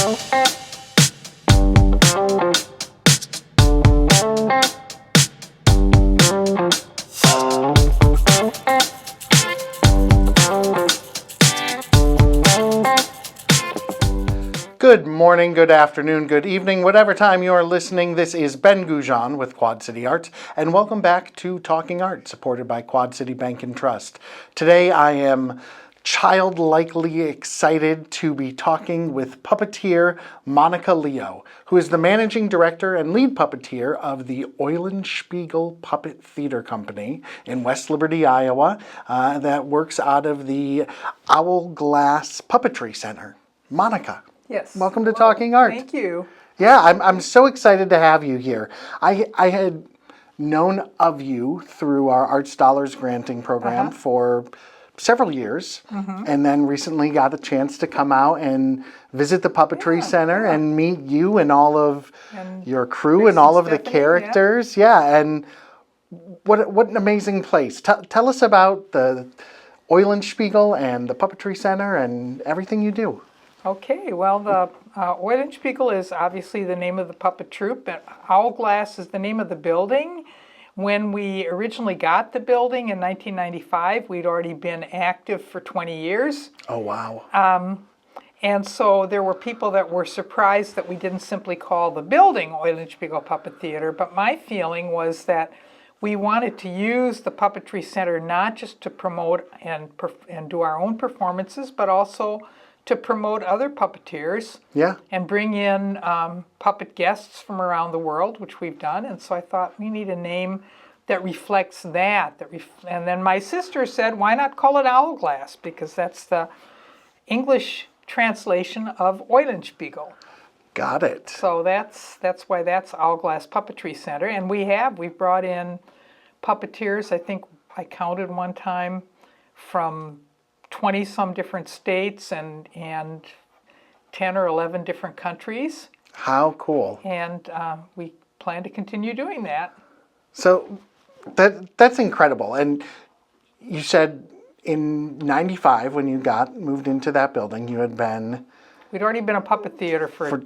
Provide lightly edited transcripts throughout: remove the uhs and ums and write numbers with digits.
Good morning, good afternoon, good evening, whatever time you are listening. This is Ben Goujon with Quad City Arts, and welcome back to Talking Art, supported by Quad City Bank and Trust. Today I am childlikely excited to be talking with puppeteer Monica Leo, who is the managing director and lead puppeteer of the Eulenspiegel Puppet Theater Company in West Liberty, Iowa, that works out of the Owlglass Puppetry Center. Monica. Yes. Welcome to Talking Art. Thank you. Yeah, I'm so excited to have you here. I had known of you through our Arts Dollars granting program for several years, and then recently got a chance to come out and visit the Puppetry Center and meet you and all of your crew Chris and all of Stephanie, the characters. Yeah, and what an amazing place. Tell us about the Eulenspiegel and the Puppetry Center and everything you do. Okay, well, the Eulenspiegel is obviously the name of the puppet troupe, and Owlglass is the name of the building. When we originally got the building in 1995, we'd already been active for 20 years. Oh, wow. And so there were people that were surprised that we didn't simply call the building Eulenspiegel Puppet Theater, but my feeling was that we wanted to use the Puppetry Center not just to promote and do our own performances, but also to promote other puppeteers and bring in puppet guests from around the world, which we've done. And so I thought we need a name that reflects that. And then my sister said, why not call it Owlglass? Because that's the English translation of Eulenspiegel. Got it. So that's why that's Owlglass Puppetry Center. And we've brought in puppeteers, I think I counted one time, from 20-some different states and 10 or 11 different countries. How cool. And we plan to continue doing that. So that's incredible. And you said in 95, when you moved into that building, you had been... We'd already been a puppet theater for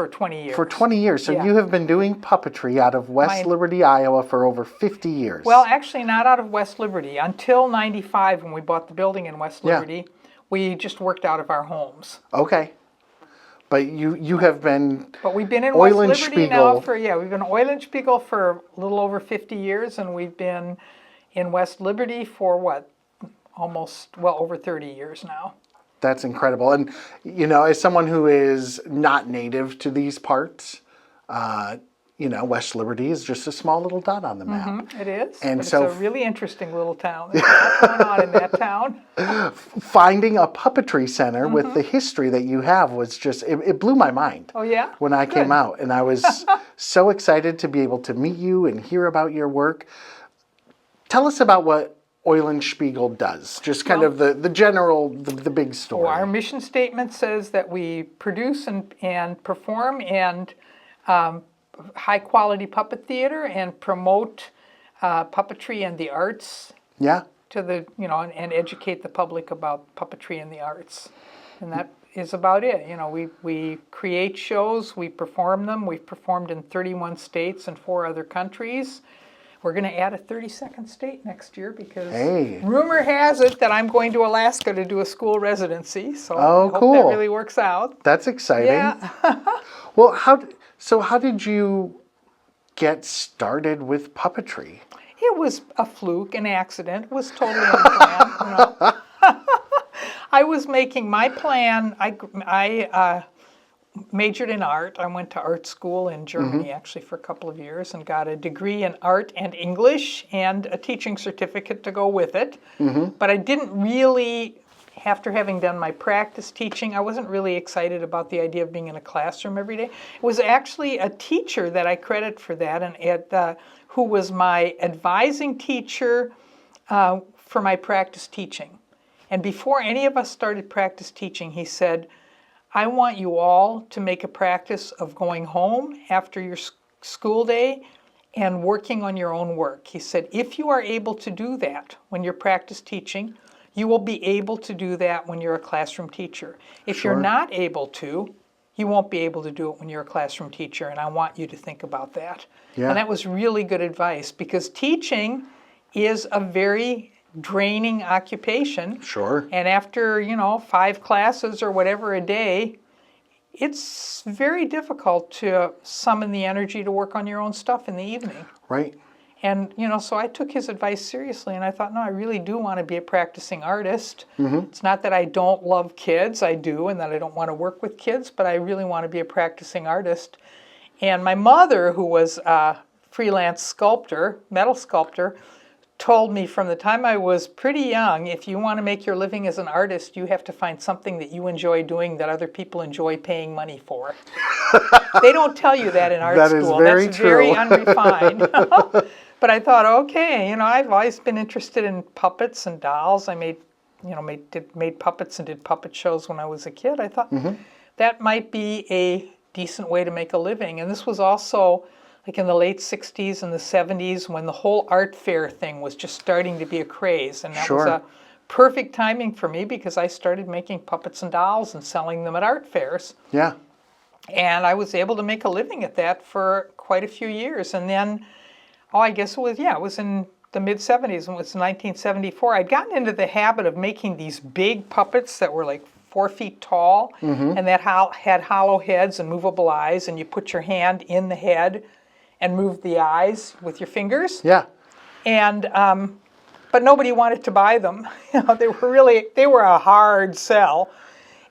20 years. For 20 years. So you have been doing puppetry out of West Liberty, Iowa for over 50 years. Well, actually not out of West Liberty. Until 95, when we bought the building in West Liberty, we just worked out of our homes. Okay. But you have been... But we've been in West Liberty now for, we've been Eulenspiegel for a little over 50 years, and we've been in West Liberty for over 30 years now. That's incredible. And, as someone who is not native to these parts, West Liberty is just a small little dot on the map. It is. And but so it's a really interesting little town. There's a lot going on in that town. Finding a puppetry center with the history that you have was just, it blew my mind. Oh, yeah? When I came out. And I was so excited to be able to meet you and hear about your work. Tell us about what Eulenspiegel does, just kind of the general, the big story. Well, our mission statement says that we produce and perform and high-quality puppet theater and promote puppetry and the arts. Yeah. To the and educate the public about puppetry and the arts, and that is about it. We create shows, we perform them. We've performed in 31 states and 4 other countries. We're going to add a 32nd state next year because rumor has it that I'm going to Alaska to do a school residency. So I hope that really works out. That's exciting. Yeah. Well, how did you get started with puppetry? It was a fluke, an accident. It was totally unplanned. I was making my plan. I majored in art. I went to art school in Germany actually for a couple of years and got a degree in art and English and a teaching certificate to go with it. But I didn't really, after having done my practice teaching, I wasn't really excited about the idea of being in a classroom every day. It was actually a teacher that I credit for that, and who was my advising teacher for my practice teaching. And before any of us started practice teaching, he said, I want you all to make a practice of going home after your school day and working on your own work. He said, if you are able to do that when you're practice teaching, you will be able to do that when you're a classroom teacher. If you're not able to, you won't be able to do it when you're a classroom teacher, and I want you to think about that. Yeah. And that was really good advice, because teaching is a very draining occupation. Sure. And after, 5 classes or whatever a day, it's very difficult to summon the energy to work on your own stuff in the evening. Right. And, so I took his advice seriously, and I thought, no, I really do want to be a practicing artist. It's not that I don't love kids, I do, and that I don't want to work with kids, but I really want to be a practicing artist. And my mother, who was a freelance sculptor, metal sculptor, told me from the time I was pretty young, if you want to make your living as an artist, you have to find something that you enjoy doing that other people enjoy paying money for. They don't tell you that in art That school. is very That's true. very unrefined. But I thought, okay, I've always been interested in puppets and dolls. I made puppets and did puppet shows when I was a kid. I thought that might be a decent way to make a living. And this was also like in the late 60s and the 70s, when the whole art fair thing was just starting to be a craze. And that was a perfect timing for me, because I started making puppets and dolls and selling them at art fairs. Yeah. And I was able to make a living at that for quite a few years. And then, I guess it was in the mid-70s, when it was 1974. I'd gotten into the habit of making these big puppets that were like 4 feet tall, and that had hollow heads and movable eyes, and you put your hand in the head and move the eyes with your fingers. Yeah. And but nobody wanted to buy them. They were a hard sell.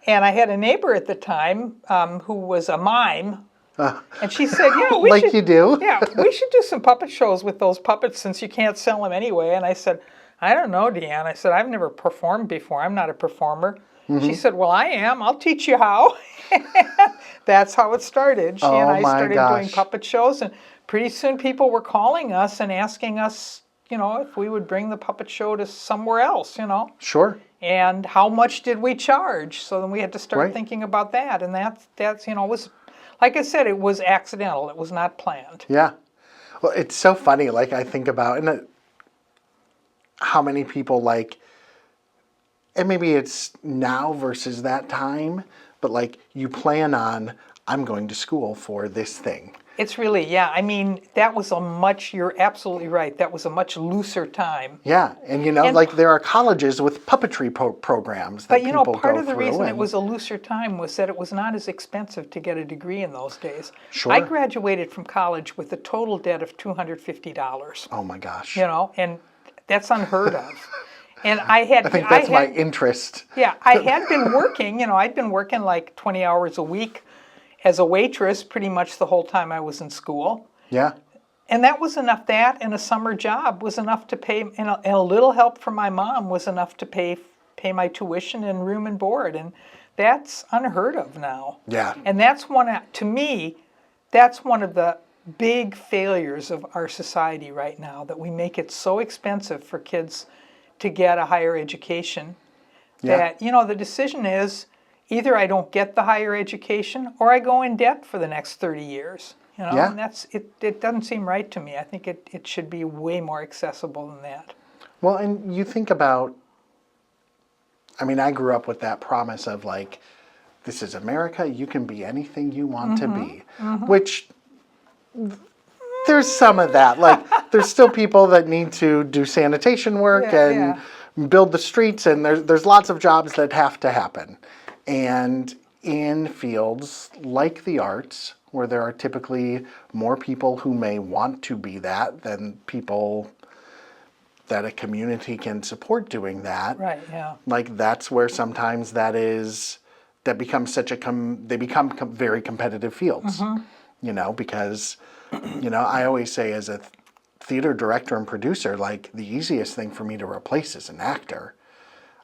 And I had a neighbor at the time who was a mime, and she said, we Like should, you do. Yeah, we should do some puppet shows with those puppets, since you can't sell them anyway. And I said, I don't know, Deanne. I said, I've never performed before. I'm not a performer. She said, well, I am. I'll teach you how. That's how it started. She and I started doing puppet shows, and pretty soon people were calling us and asking us, if we would bring the puppet show to somewhere else, Sure. And how much did we charge? So then we had to start thinking about that. And that's was, like I said, it was accidental. It was not planned. Yeah. Well, it's so funny. Like, I think about how many people, like, and maybe it's now versus that time, but like, you plan on, I'm going to school for this thing. It's really, that was you're absolutely right. That was a much looser time. Yeah, and like, there are colleges with puppetry programs that people go through. But part of the reason it was a looser time was that it was not as expensive to get a degree in those days. Sure. I graduated from college with a total debt of $250. Oh my gosh. And that's unheard of. And I think that's my interest. Yeah, I had been working, I'd been working like 20 hours a week as a waitress pretty much the whole time I was in school. Yeah. And that was enough. That and a summer job was enough to pay, and a little help from my mom was enough to pay my tuition and room and board. And that's unheard of now. Yeah. And that's to me, that's one of the big failures of our society right now, that we make it so expensive for kids to get a higher education that, the decision is, either I don't get the higher education or I go in debt for the next 30 years. And that's it doesn't seem right to me. I think it should be way more accessible than that. Well, and you think about, I grew up with that promise of, like, this is America, you can be anything you want to be, which there's some of that. Like, there's still people that need to do sanitation work and build the streets, and there's lots of jobs that have to happen. And in fields like the arts, where there are typically more people who may want to be that than people that a community can support doing that. Right, yeah. Like, that's where sometimes that becomes they become very competitive fields, because, I always say, as a theater director and producer, like, the easiest thing for me to replace is an actor.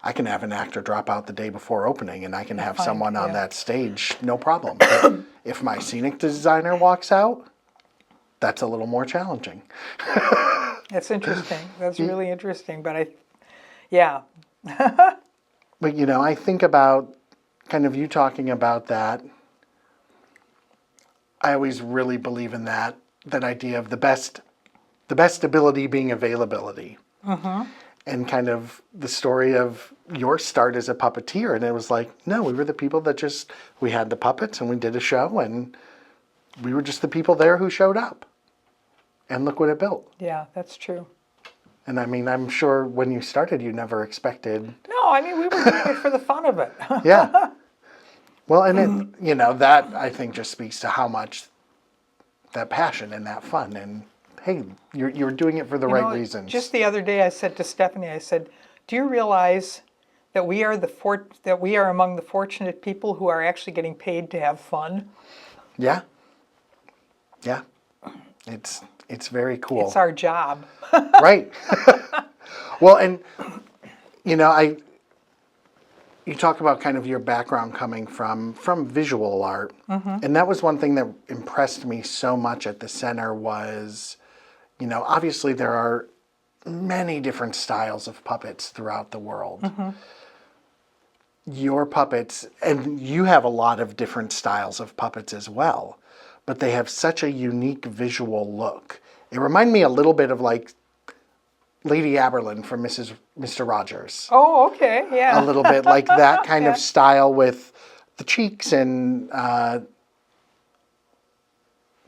I can have an actor drop out the day before opening, and I can have someone on that stage, no problem. But if my scenic designer walks out, that's a little more challenging. That's interesting. That's really interesting. But But, I think about kind of you talking about that. I always really believe in that idea of the best ability being availability. And kind of the story of your start as a puppeteer, and it was like, no, we were the people that we had the puppets and we did a show, and we were just the people there who showed up. And look what it built. Yeah, that's true. And I mean, I'm sure when you started, you never expected. No, I mean, we were doing it for the fun of it. Yeah. Well, and that I think just speaks to how much that passion and that fun, and hey, you're doing it for the right reasons. Just the other day, I said to Stephanie, I said, "Do you realize that we are among the fortunate people who are actually getting paid to have fun?" Yeah. Yeah. It's very cool. It's our job. Right. Well, and you talk about kind of your background coming from visual art, and that was one thing that impressed me so much at the center was, obviously there are many different styles of puppets throughout the world. Your puppets, and you have a lot of different styles of puppets as well, but they have such a unique visual look. It reminded me a little bit of like Lady Aberlin from Mr. Rogers. Oh, okay, yeah. A little bit like that kind of style with the cheeks, and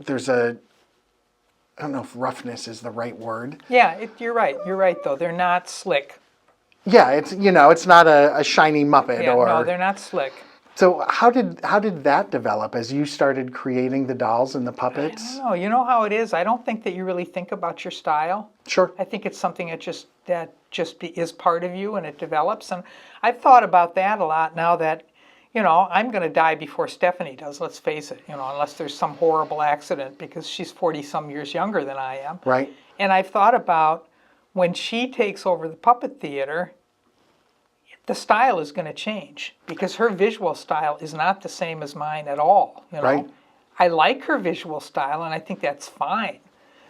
there's I don't know if roughness is the right word. Yeah, you're right. You're right, though. They're not slick. Yeah, it's not a shiny Muppet Yeah, or. no, they're not slick. So how did that develop as you started creating the dolls and the puppets? I don't know. You know how it is. I don't think that you really think about your style. Sure. I think it's something that is part of you and it develops. And I've thought about that a lot now that, I'm going to die before Stephanie does. Let's face it. Unless there's some horrible accident, because she's 40-some years younger than I am. Right. And I've thought about when she takes over the puppet theater, the style is going to change because her visual style is not the same as mine at all. Right. I like her visual style, and I think that's fine.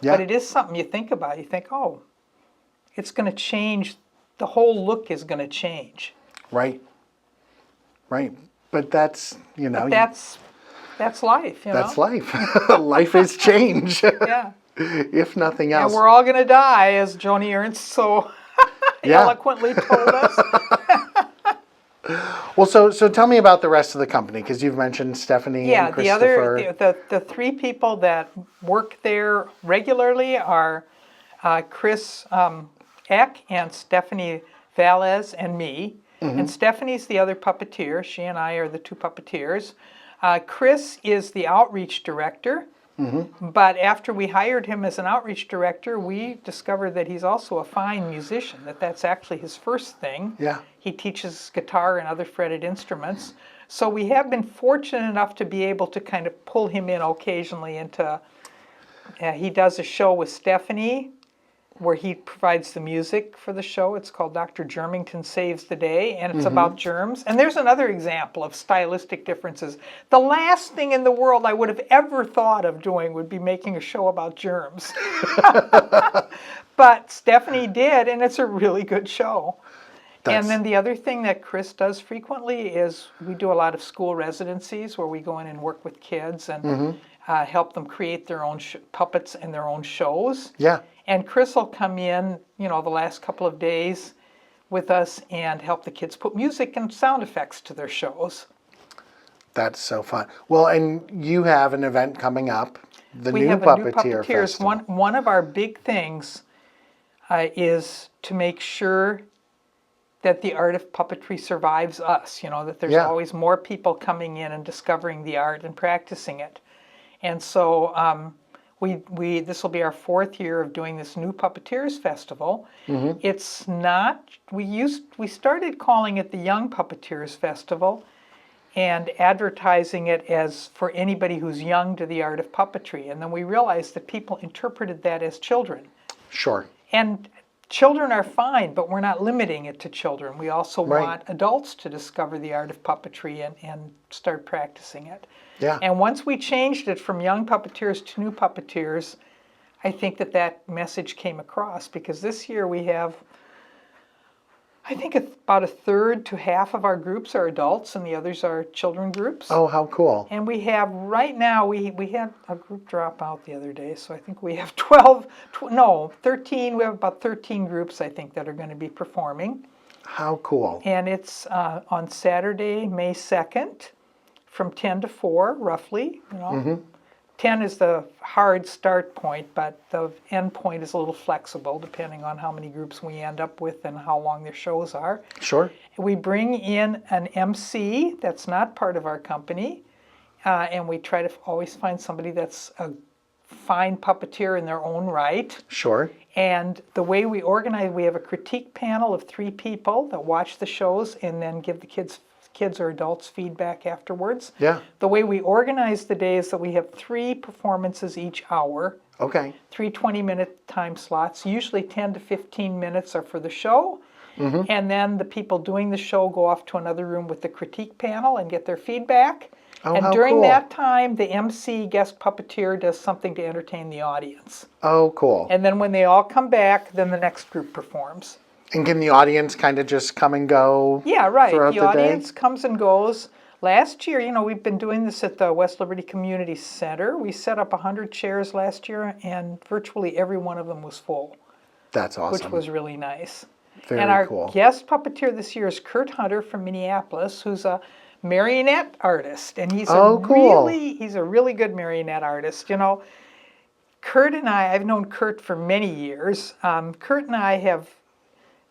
Yeah. But it is something you think about. You think, oh, it's going to change. The whole look is going to change. Right. Right. But that's, But that's life, That's life. Life is change. Yeah. If nothing else. And we're all going to die, as Joni Ernst so eloquently told us. Well, so tell me about the rest of the company, because you've mentioned Stephanie and Christopher. The three people that work there regularly are Chris Eck and Stephanie Valles and me. And Stephanie's the other puppeteer. She and I are the two puppeteers. Chris is the outreach director. But after we hired him as an outreach director, we discovered that he's also a fine musician, that's actually his first thing. Yeah. He teaches guitar and other fretted instruments. So we have been fortunate enough to be able to kind of pull him in occasionally into, he does a show with Stephanie where he provides the music for the show. It's called Dr. Germington Saves the Day, and it's about germs. And there's another example of stylistic differences. The last thing in the world I would have ever thought of doing would be making a show about germs. But Stephanie did, and it's a really good show. And then the other thing that Chris does frequently is we do a lot of school residencies where we go in and work with kids and help them create their own puppets and their own shows. Yeah. And Chris will come in, the last couple of days with us and help the kids put music and sound effects to their shows. That's so fun. Well, and you have an event coming up, the We new have Puppeteer a new Puppeteers. Festival. One of our big things is to make sure that the art of puppetry survives us, that there's always more people coming in and discovering the art and practicing it. And so this will be our 4th year of doing this new Puppeteers Festival. It's not, we started calling it the Young Puppeteers Festival and advertising it as for anybody who's young to the art of puppetry. And then we realized that people interpreted that as children. Sure. And children are fine, but we're not limiting it to children. We also want adults to discover the art of puppetry and start practicing it. Yeah. And once we changed it from young puppeteers to new puppeteers, I think that message came across, because this year we have, I think about 1/3 to half of our groups are adults and the others are children groups. Oh, how cool. And we have, right now, we had a group drop out the other day, so I think we have 13, we have about 13 groups, I think, that are going to be performing. How cool. And it's on Saturday, May 2nd, from 10 to 4, roughly. 10 is the hard start point, but the end point is a little flexible depending on how many groups we end up with and how long their shows are. Sure. We bring in an MC that's not part of our company, and we try to always find somebody that's a fine puppeteer in their own right. Sure. And the way we organize, we have a critique panel of 3 people that watch the shows and then give the kids or adults feedback afterwards. Yeah. The way we organize the day is that we have 3 performances each hour. Okay. 3 20-minute time slots. Usually 10 to 15 minutes are for the show. And then the people doing the show go off to another room with the critique panel and get their feedback. Oh, and how during cool. that time, the MC guest puppeteer does something to entertain the audience. Oh, cool. And then when they all come back, then the next group performs. And can the audience kind of just come and go? Yeah, right. Throughout The the day? audience comes and goes. Last year, we've been doing this at the West Liberty Community Center. We set up 100 chairs last year, and virtually every one of them was full, That's awesome. which was really nice. Very and our cool. guest puppeteer this year is Kurt Hunter from Minneapolis, who's a marionette artist, and he's cool. he's a really good marionette artist. Kurt and I've known Kurt for many years. Kurt and I have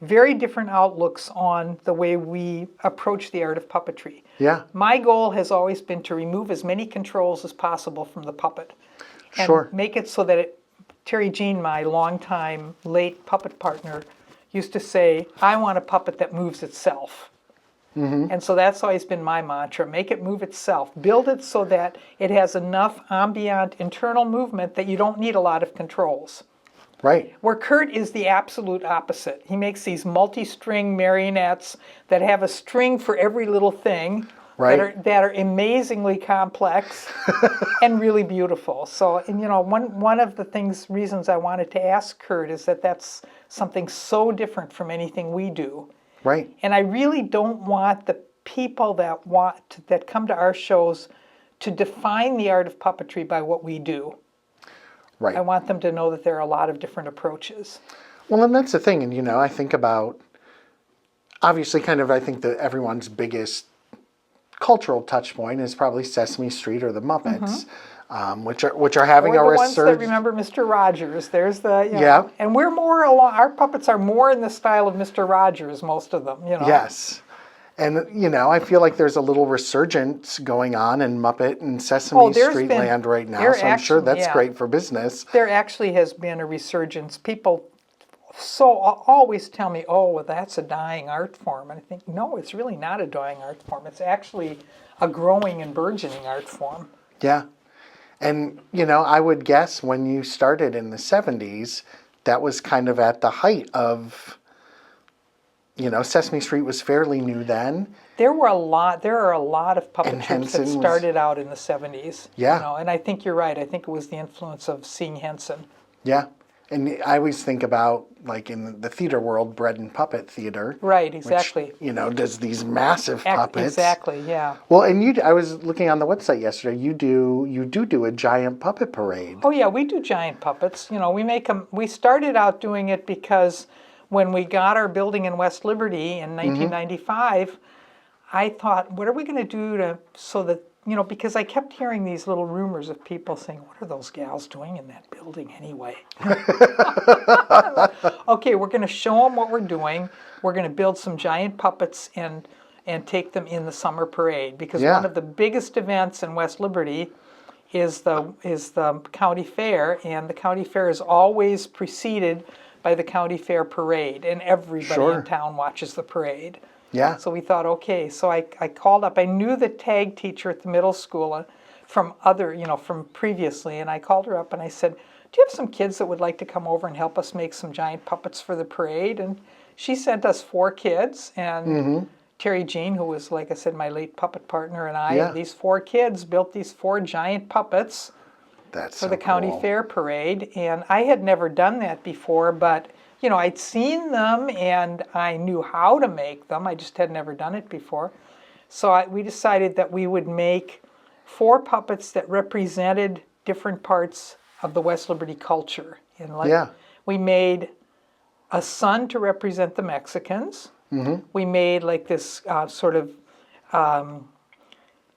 very different outlooks on the way we approach the art of puppetry. Yeah. My goal has always been to remove as many controls as possible from the puppet and Sure. make it so that Terry Jean, my longtime late puppet partner, used to say, I want a puppet that moves itself. And so that's always been my mantra, make it move itself. Build it so that it has enough ambient internal movement that you don't need a lot of controls. Right. Where Kurt is the absolute opposite. He makes these multi-string marionettes that have a string for every little thing, Right. that are amazingly complex and really beautiful. So, one of the reasons I wanted to ask Kurt is that that's something so different from anything we do. Right. And I really don't want the people that come to our shows to define the art of puppetry by what we do. Right. I want them to know that there are a lot of different approaches. Well, and that's the thing. And, I think about, obviously, I think that everyone's biggest cultural touch point is probably Sesame Street or the Muppets, which are having We're a the ones that resurgence. remember Mr. Rogers. There's the, Yeah. And we're more along, our puppets are more in the style of Mr. Rogers, most of them, Yes. And, I feel like there's a little resurgence going on in Muppet and Sesame Street land right now. So I'm sure that's great for business. There actually has been a resurgence. People always tell me, oh, well, that's a dying art form. And I think, no, it's really not a dying art form. It's actually a growing and burgeoning art form. Yeah. And, I would guess when you started in the 70s, that was kind of at the height of, Sesame Street was fairly new then. There are a lot of puppet And troops that Henson started out in the 70s. Yeah. And I think you're right. I think it was the influence of seeing Henson. Yeah. And I always think about, like, in the theater world, Bread and Puppet Theater. Right, exactly. Which, does these massive puppets. Exactly, yeah. Well, and I was looking on the website yesterday, you do a giant puppet parade. Oh, yeah, we do giant puppets. We make them, we started out doing it because when we got our building in West Liberty in 1995, I thought, what are we going to do so that, because I kept hearing these little rumors of people saying, what are those gals doing in that building anyway? Okay, we're going to show them what we're doing. We're going to build some giant puppets and take them in the summer parade. Because one of the biggest events in West Liberty is the county fair, and the county fair is always preceded by the county fair parade, and everybody in town watches the parade. Yeah. So we thought, okay. So I called up. I knew the tag teacher at the middle school from previously, and I called her up and I said, do you have some kids that would like to come over and help us make some giant puppets for the parade? And she sent us 4 kids, and Terry Jean, who was, like I said, my late puppet partner, and I, these 4 kids built these 4 giant puppets for the county fair parade. And I had never done that before, but I'd seen them and I knew how to make them. I just had never done it before. So we decided that we would make 4 puppets that represented different parts of the West Liberty culture. And we made a sun to represent the Mexicans. We made like this sort of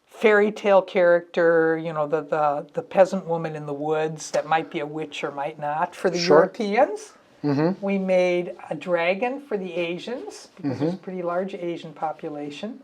fairy tale character, you know, the peasant woman in the woods that might be a witch or might not for the Europeans. We made a dragon for the Asians, because there's a pretty large Asian population.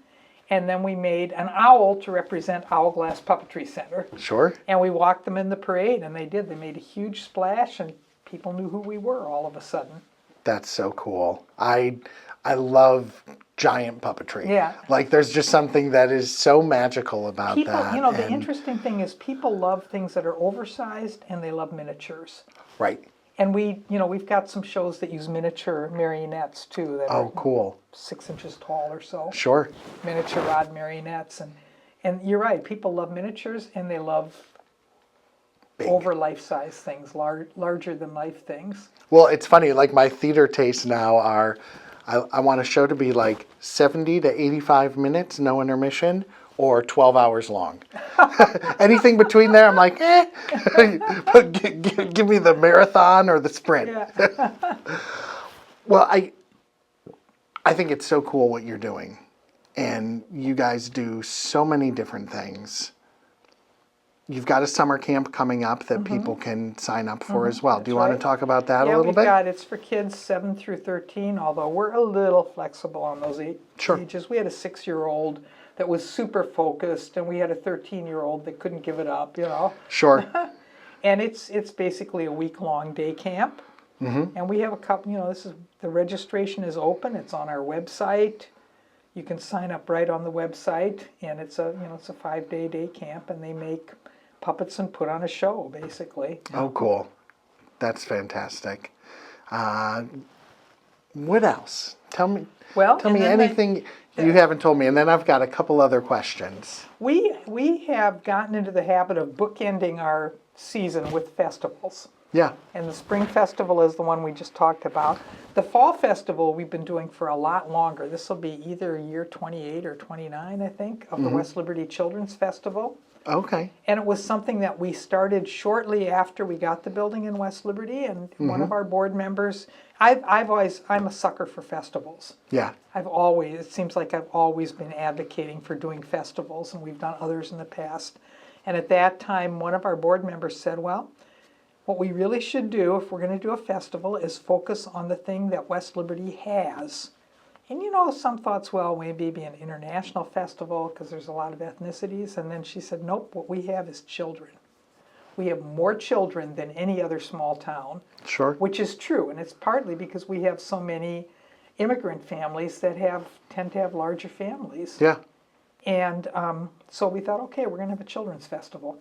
And then we made an owl to represent Hourglass Puppetry Center. Sure. And we walked them in the parade, and they did. They made a huge splash, and people knew who we were all of a sudden. That's so cool. I love giant puppetry. Yeah. Like, there's just something that is so magical about People, that. you know, the interesting thing is people love things that are oversized, and they love miniatures. Right. And we've got some shows that use miniature marionettes too. That are Cool. 6 inches tall or so. Sure. Miniature rod marionettes, and you're right. People love miniatures, and they love Big. over life-size things, larger than life things. Well, it's funny. Like, my theater tastes now are, I want a show to be like 70 to 85 minutes, no intermission, or 12 hours long. Anything between there, I'm like, eh. Give me the marathon or the sprint. Yeah. Well, I think it's so cool what you're doing. And you guys do so many different things. You've got a summer camp coming up that people can sign up for as well. Do you want to talk about that a little bit? Yeah, it's for kids 7 through 13, although we're a little flexible on those ages. We had a 6-year-old that was super focused, and we had a 13-year-old that couldn't give it up, you know. Sure. And it's basically a week-long day camp. And we have a couple, you know, the registration is open. It's on our website. You can sign up right on the website, and it's a 5-day day camp, and they make puppets and put on a show, basically. Oh, cool. That's fantastic. What else? Tell me anything you haven't told me, and then I've got a couple other questions. We have gotten into the habit of bookending our season with festivals. Yeah. And the Spring Festival is the one we just talked about. The Fall Festival we've been doing for a lot longer. This will be either year 28 or 29, I think, of the West Liberty Children's Festival. Okay. And it was something that we started shortly after we got the building in West Liberty, and one of our board members, I'm a sucker for festivals. Yeah. It seems like I've always been advocating for doing festivals, and we've done others in the past. And at that time, one of our board members said, well, what we really should do if we're going to do a festival is focus on the thing that West Liberty has. And you know, some thoughts, well, maybe be an international festival because there's a lot of ethnicities. And then she said, nope, what we have is children. We have more children than any other small town. Sure. Which is true, and it's partly because we have so many immigrant families that tend to have larger families. Yeah. And so we thought, okay, we're going to have a children's festival.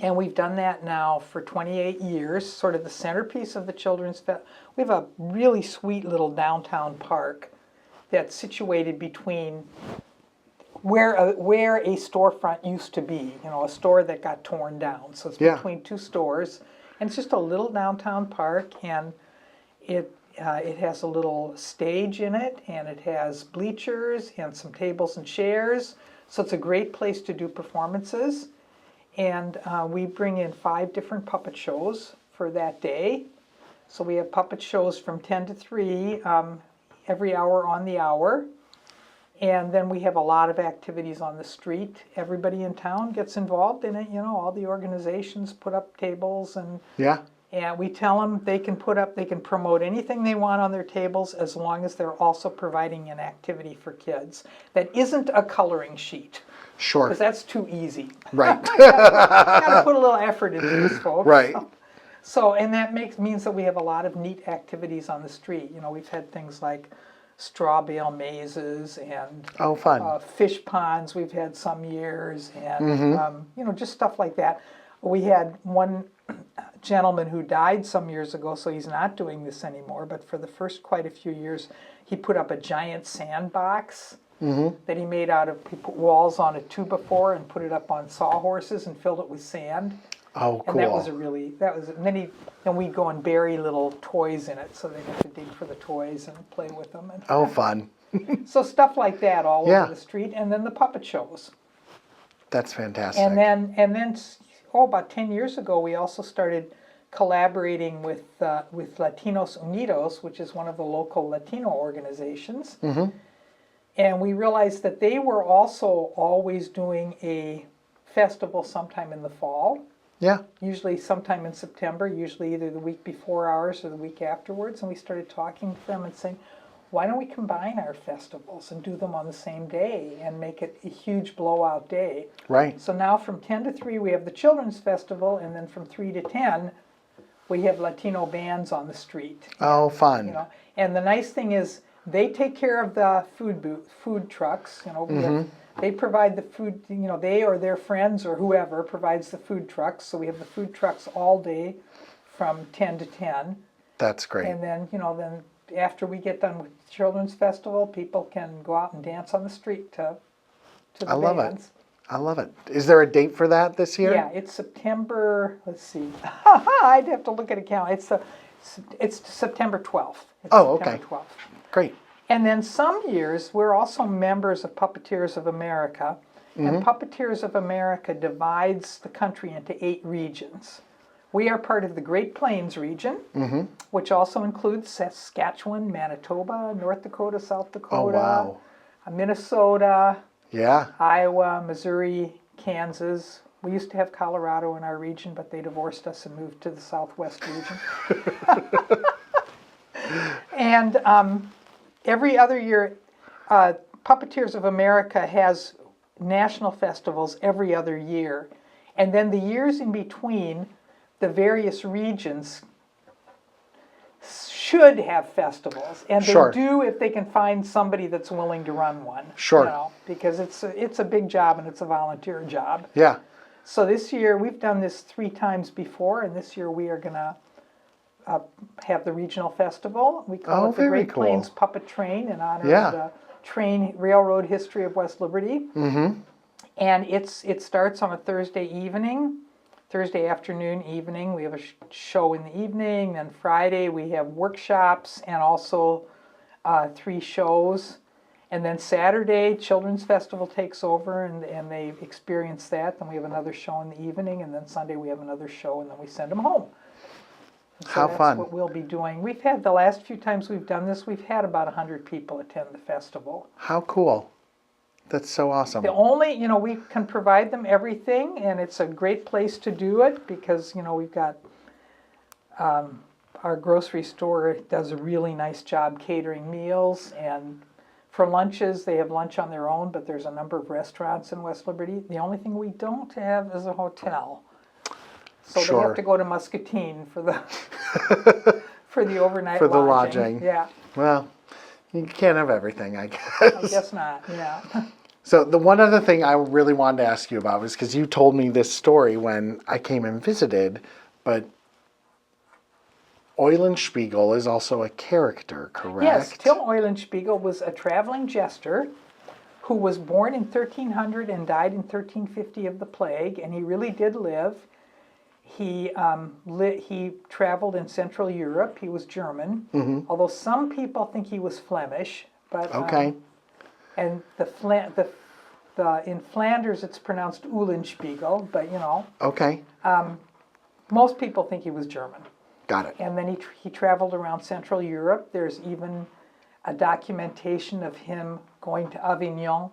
And we've done that now for 28 years, sort of the centerpiece of the children's festival. We have a really sweet little downtown park that's situated between where a storefront used to be, you know, a store that got torn down. So it's between two stores. And it's just a little downtown park, and it has a little stage in it, and it has bleachers and some tables and chairs. So it's a great place to do performances. And we bring in 5 different puppet shows for that day. So we have puppet shows from 10 to 3 every hour on the hour. And then we have a lot of activities on the street. Everybody in town gets involved in it. You know, all the organizations put up tables, and we tell them they can promote anything they want on their tables as long as they're also providing an activity for kids that isn't a coloring sheet. Sure. Because that's too easy. Right. Gotta put a little effort into this, folks. Right. So, and that means that we have a lot of neat activities on the street. You know, we've had things like straw bale mazes and fun. Fish ponds we've had some years, and you know, just stuff like that. We had one gentleman who died some years ago, so he's not doing this anymore, but for the first quite a few years, he put up a giant sandbox that he made out of, he put walls on a 2x4 and put it up on sawhorses and filled it with sand. Oh, cool. And and then we'd go and bury little toys in it, so they'd have to dig for the toys and play with them. And, fun. so stuff like that all over the street, and then the puppet shows. That's fantastic. And then about 10 years ago, we also started collaborating with Latinos Unidos, which is one of the local Latino organizations. And we realized that they were also always doing a festival sometime in the fall. Yeah. Usually sometime in September, usually either the week before ours or the week afterwards. And we started talking to them and saying, why don't we combine our festivals and do them on the same day and make it a huge blowout day? Right. So now from 10 to 3 we have the Children's Festival, and then from 3 to 10 we have Latino bands on the street. Oh, fun. You know, and the nice thing is they take care of the food trucks. You know, they provide the food. You know, they or their friends or whoever provides the food trucks. So we have the food trucks all day, from 10 to 10. That's great. And then then after we get done with the Children's Festival, people can go out and dance on the street to the I love bands. it. I love it. Is there a date for that this year? Yeah, it's September. Let's see. I'd have to look at a calendar. It's September 12th. It's Oh, September okay. 12th. Great. And then some years, we're also members of Puppeteers of America. And Puppeteers of America divides the country into 8 regions. We are part of the Great Plains region, which also includes Saskatchewan, Manitoba, North Dakota, South Dakota, wow. Minnesota, Yeah. Iowa, Missouri, Kansas. We used to have Colorado in our region, but they divorced us and moved to the Southwest region. And every other year, Puppeteers of America has national festivals every other year. And then the years in between, the various regions should have festivals. And they Sure. do if they can find somebody that's willing to run one. Sure. You know, because it's a big job and it's a volunteer job. Yeah. So this year, we've done this 3 times before, and this year we are going to have the regional festival. We call Oh, it the very Great cool. Plains Puppet Train in honor Yeah. of the train railroad history of West Liberty. And it starts on a Thursday afternoon, evening. We have a show in the evening. Then Friday we have workshops and also 3 shows. And then Saturday, Children's Festival takes over, and they experience that. Then we have another show in the evening, and then Sunday we have another show, and then we send them home. And so How that's fun. what we'll be doing. We've had, the last few times we've done this, we've had about 100 people attend the festival. How cool. That's so awesome. The only, we can provide them everything, and it's a great place to do it because, we've got our grocery store does a really nice job catering meals, and for lunches, they have lunch on their own, but there's a number of restaurants in West Liberty. The only thing we don't have is a hotel. So they Sure. have to go to Muscatine for the for the overnight For the lodging. lodging. Yeah, Well, you can't have everything, I guess. I guess not, yeah. So the one other thing I really wanted to ask you about was because you told me this story when I came and visited, but Eulenspiegel is also a character, correct? Yes, Till Eulenspiegel was a traveling jester who was born in 1300 and died in 1350 of the plague, and he really did live. He traveled in Central Europe. He was German, although some people think he was Flemish. But Okay. and in Flanders it's pronounced Eulenspiegel, but Okay. most people think he was German. Got it. And then he traveled around Central Europe. There's even a documentation of him going to Avignon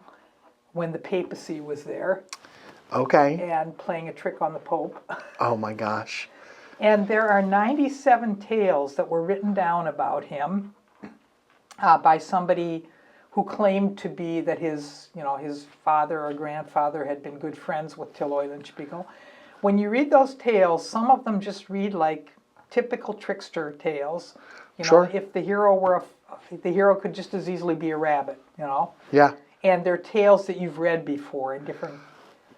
when the papacy was there Okay. and playing a trick on the Pope. Oh my gosh. And there are 97 tales that were written down about him by somebody who claimed to be that his father or grandfather had been good friends with Till Eulenspiegel. When you read those tales, some of them just read like typical trickster tales. Sure. If the hero could just as easily be a rabbit, Yeah. And they're tales that you've read before in different.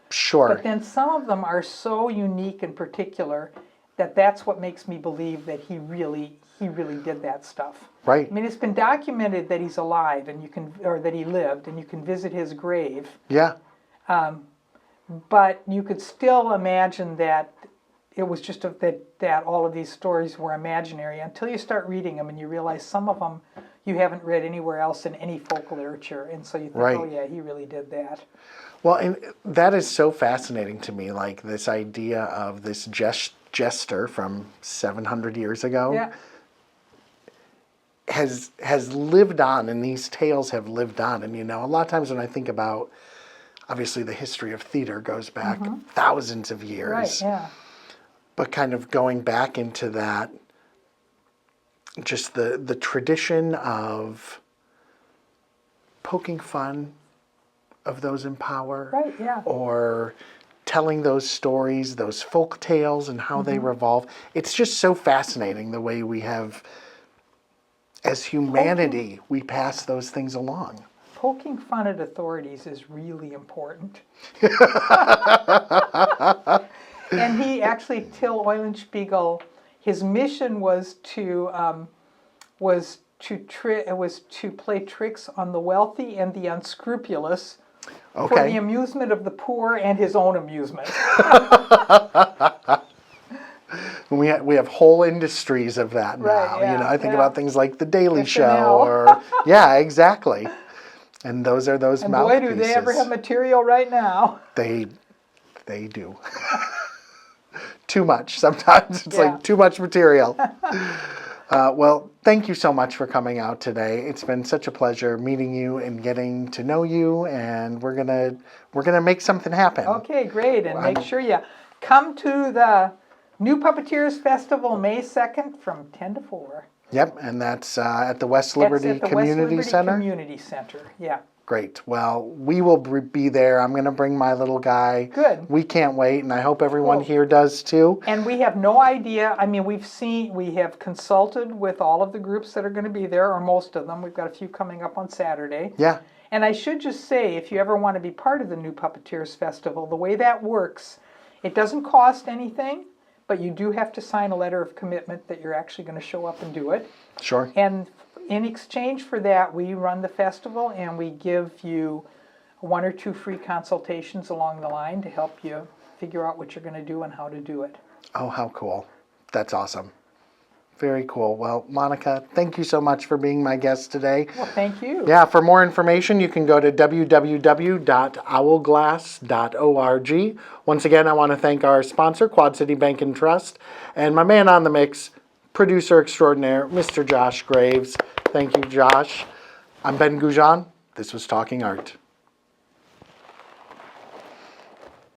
Sure. But then some of them are so unique and particular that that's what makes me believe that he really did that stuff. Right. I mean, it's been documented that he's alive or that he lived, and you can visit his grave. Yeah. But you could still imagine that it was just that all of these stories were imaginary until you start reading them and you realize some of them you haven't read anywhere else in any folk literature, and so you think, Right. oh yeah, he really did that. Well, and that is so fascinating to me, like this idea of this jester from 700 years ago Yeah. has lived on, and these tales have lived on. And a lot of times when I think about, obviously the history of theater goes back thousands of years, Right, yeah. but kind of going back into that, just the tradition of poking fun of those in power, Right, yeah. or telling those stories, those folk tales, and how they revolve. It's just so fascinating the way we have, as humanity, we pass those things along. Poking fun at authorities is really important. And he actually, Till Eulenspiegel, his mission was to play tricks on the wealthy and the unscrupulous for the Okay. amusement of the poor and his own amusement. We have whole industries of that now. Right, yeah, I think yeah. about things like The Daily SNL. Show, or yeah, exactly. And those are those And boy, do mouthpieces. they ever have material right now. They do. Too much. Sometimes it's Yeah. like too much material. Well, thank you so much for coming out today. It's been such a pleasure meeting you and getting to know you, and we're gonna make something happen. Okay, great. And make sure you come to the New Puppeteers Festival May 2nd from 10 to 4. Yep, and that's at the West Liberty That's at the Community West Liberty Center. Community Center, yeah. Great. Well, we will be there. I'm going to bring my little guy. Good. We can't wait, and I hope everyone Cool. here does too. And we have no idea. I mean, we have consulted with all of the groups that are going to be there, or most of them. We've got a few coming up on Saturday. Yeah. And I should just say, if you ever want to be part of the New Puppeteers Festival, the way that works, it doesn't cost anything, but you do have to sign a letter of commitment that you're actually going to show up and do it. Sure. And in exchange for that, we run the festival and we give you 1 or 2 free consultations along the line to help you figure out what you're going to do and how to do it. Oh, how cool. That's awesome. Very cool. Well, Monica, thank you so much for being my guest today. Well, thank you. Yeah, for more information, you can go to www.owlglass.org. Once again, I want to thank our sponsor, Quad City Bank and Trust, and my man on the mix, producer extraordinaire, Mr. Josh Graves. Thank you, Josh. I'm Ben Goujon. This was Talking Art.